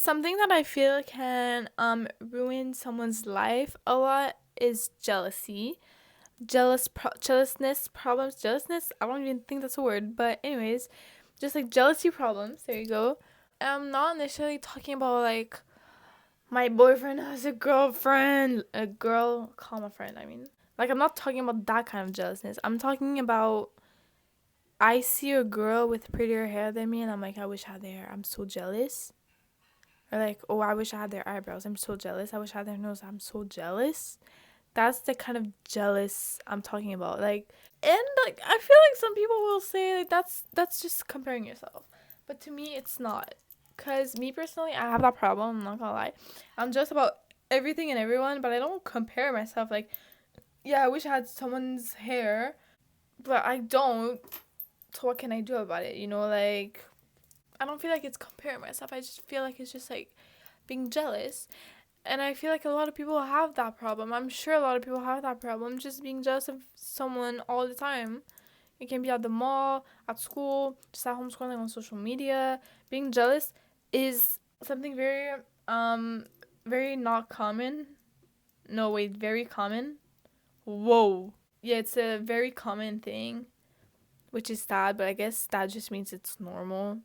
Something that I feel can ruin someone's life a lot is jealousy. Jealousness problems. Jealousness, I don't even think that's a word, but anyways, just like jealousy problems. There you go. I'm not necessarily talking about like my boyfriend has a girlfriend, a girl, comma friend. I mean, like I'm not talking about that kind of jealousness. I'm talking about I see a girl with prettier hair than me, and I'm like, I wish I had their hair. I'm so jealous. Or like, oh, I wish I had their eyebrows. I'm so jealous. I wish I had their nose. I'm so jealous. That's the kind of jealous I'm talking about. Like, and like I feel like some people will say like that's just comparing yourself, but to me it's not. Cause me personally, I have that problem. I'm not gonna lie. I'm just about everything and everyone, but I don't compare myself. Like, yeah, I wish I had someone's hair, but I don't. So what can I do about it? Like I don't feel like it's comparing myself. I just feel like it's just like being jealous. And I feel like a lot of people have that problem. I'm sure a lot of people have that problem, just being jealous of someone all the time. It can be at the mall, at school, just at home scrolling on social media. Being jealous is something very not common. No, wait, very common. Whoa. Yeah, it's a very common thing, which is sad, but I guess that just means it's normal.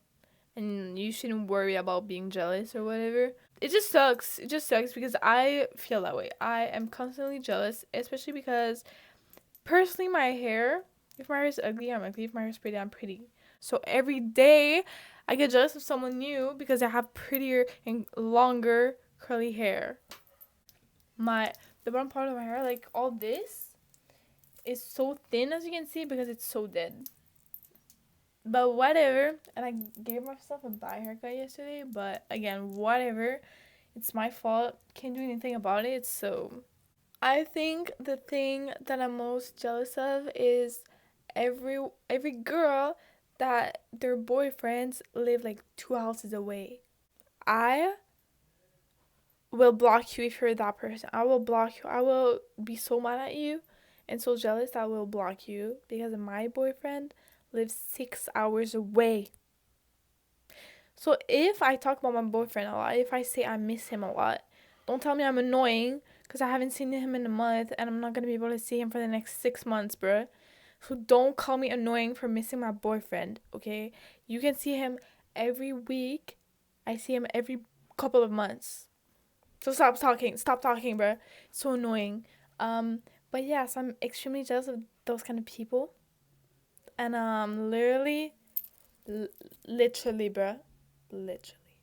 And you shouldn't worry about being jealous or whatever. It just sucks. It just sucks because I feel that way. I am constantly jealous, especially because personally my hair, if my hair is ugly, I'm ugly. If my hair is pretty, I'm pretty. So every day I get jealous of someone new because I have prettier and longer curly hair. The bottom part of my hair, like all this, is so thin as you can see because it's so dead. But whatever. And I gave myself a bad haircut yesterday. But again, whatever. It's my fault. Can't do anything about it. So I think the thing that I'm most jealous of is every girl that their boyfriends live like 2 houses away. I will block you if you're that person. I will block you. I will be so mad at you and so jealous that I will block you because my boyfriend lives 6 hours away. So if I talk about my boyfriend a lot, if I say I miss him a lot, don't tell me I'm annoying because I haven't seen him in a month and I'm not going to be able to see him for the next 6 months, bruh. So don't call me annoying for missing my boyfriend, okay? You can see him every week. I see him every couple of months. So stop talking, bruh. It's so annoying. But yeah, so I'm extremely jealous of those kind of people. And literally, bruh. Literally.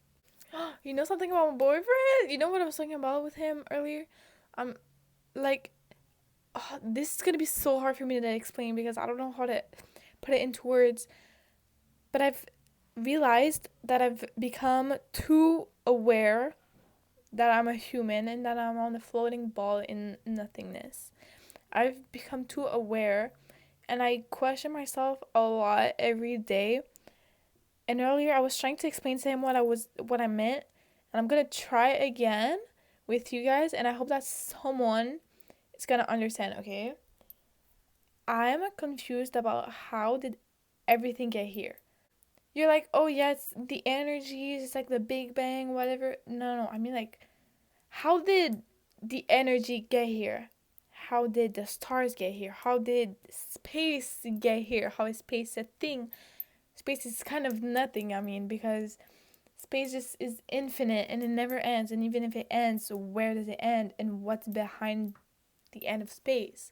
You know something about my boyfriend? You know what I was talking about with him earlier? Like, this is gonna be so hard for me to explain because I don't know how to put it into words. But I've realized that I've become too aware that I'm a human and that I'm on a floating ball in nothingness. I've become too aware and I question myself a lot every day. And earlier I was trying to explain to him what I meant, and I'm going to try again with you guys, and I hope that someone is going to understand, okay? I'm confused about how did everything get here. You're like, oh yeah, it's the energies, it's like the Big Bang, whatever. No, I mean like, how did the energy get here? How did the stars get here? How did space get here? How is space a thing? Space is kind of nothing, I mean, because space just is infinite and it never ends. And even if it ends, where does it end? And what's behind the end of space?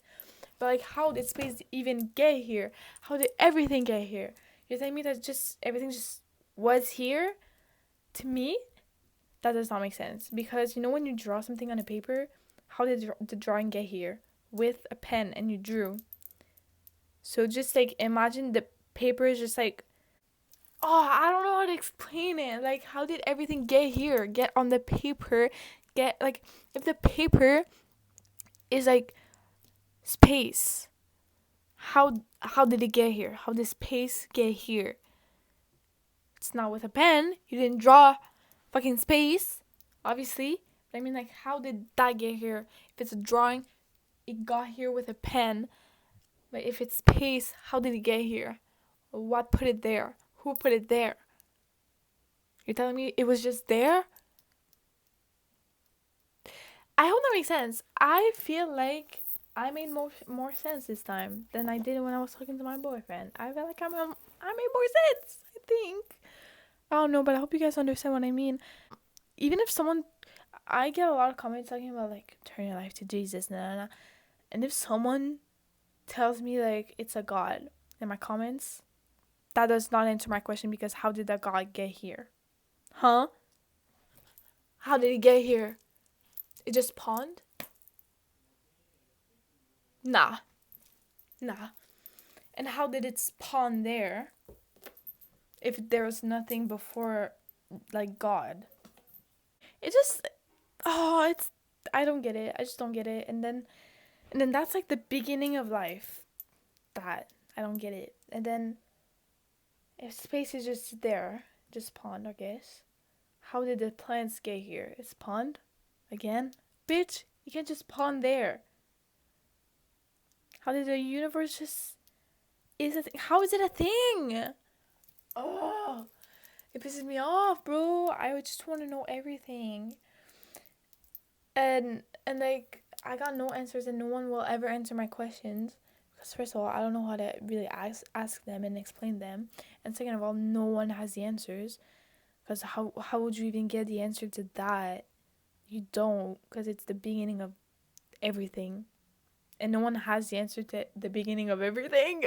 But like, how did space even get here? How did everything get here? You're telling me that just everything just was here? To me, that does not make sense. Because you know when you draw something on a paper, how did the drawing get here? With a pen and you drew. So just like imagine the paper is just like, oh, I don't know how to explain it. Like, how did everything get here? Get on the paper. Get, like, if the paper is, like, space, how did it get here? How did space get here? It's not with a pen. You didn't draw fucking space, obviously. But I mean, like, how did that get here? If it's a drawing, it got here with a pen. But if it's space, how did it get here? What put it there? Who put it there? You're telling me it was just there? I hope that makes sense. I feel like I made more sense this time than I did when I was talking to my boyfriend. I feel like I made more sense. I think. I don't know, but I hope you guys understand what I mean. Even if someone, I get a lot of comments talking about like turn your life to Jesus, nah, nah, nah. And if someone tells me like it's a God in my comments, that does not answer my question because how did that God get here? Huh? How did he get here? It just pawned? Nah, nah. And how did it spawn there if there was nothing before, like God? It just, it's, I don't get it. I just don't get it. And then that's like the beginning of life. That I don't get it. And then if space is just there, just spawned, I guess. How did the plants get here? It spawned again, bitch. You can't just spawn there. How did the universe just is a thing? How is it a thing? Oh, it pisses me off, bro. I would just want to know everything. And like I got no answers and no one will ever answer my questions. Because first of all, I don't know how to really ask them and explain them. And second of all, no one has the answers. Because how would you even get the answer to that? You don't, because it's the beginning of everything. And no one has the answer to the beginning of everything.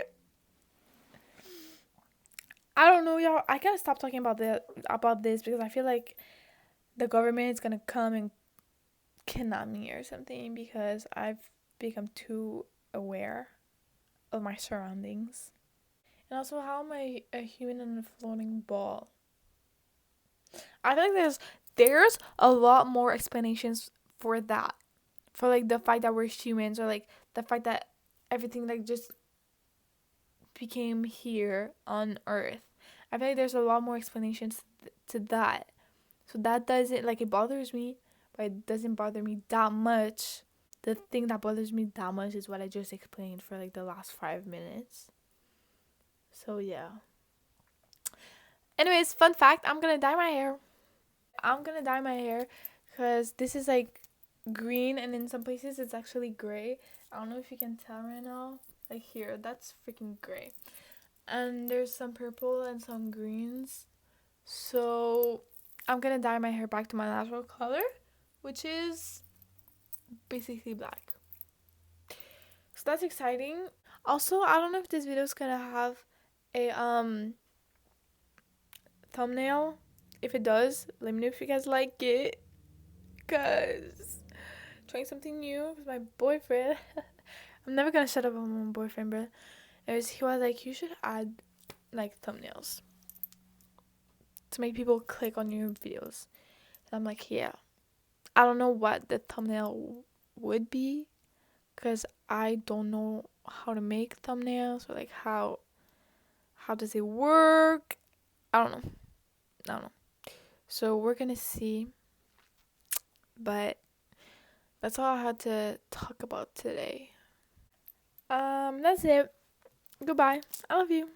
I don't know, y'all. I gotta stop talking about this because I feel like the government is gonna come and kidnap me or something because I've become too aware of my surroundings. And also, how am I a human on a floating ball? I feel like there's a lot more explanations for that, for like the fact that we're humans, or like the fact that everything like just became here on Earth. I feel like there's a lot more explanations to that. So that doesn't, like, it bothers me, but it doesn't bother me that much. The thing that bothers me that much is what I just explained for like the last 5 minutes. So yeah. Anyways, fun fact, I'm gonna dye my hair. I'm gonna dye my hair because this is like green and in some places it's actually gray. I don't know if you can tell right now. Like here, that's freaking gray. And there's some purple and some greens. So I'm gonna dye my hair back to my natural color, which is basically black. So that's exciting. Also, I don't know if this video is gonna have a thumbnail. If it does, let me know if you guys like it. Cause trying something new with my boyfriend. I'm never gonna shut up on my boyfriend, bro. Anyways, he was like, you should add like thumbnails to make people click on your videos. And I'm like, yeah. I don't know what the thumbnail would be, cause I don't know how to make thumbnails or like how does it work. I don't know. So we're gonna see. But that's all I had to talk about today. That's it. Goodbye. I love you.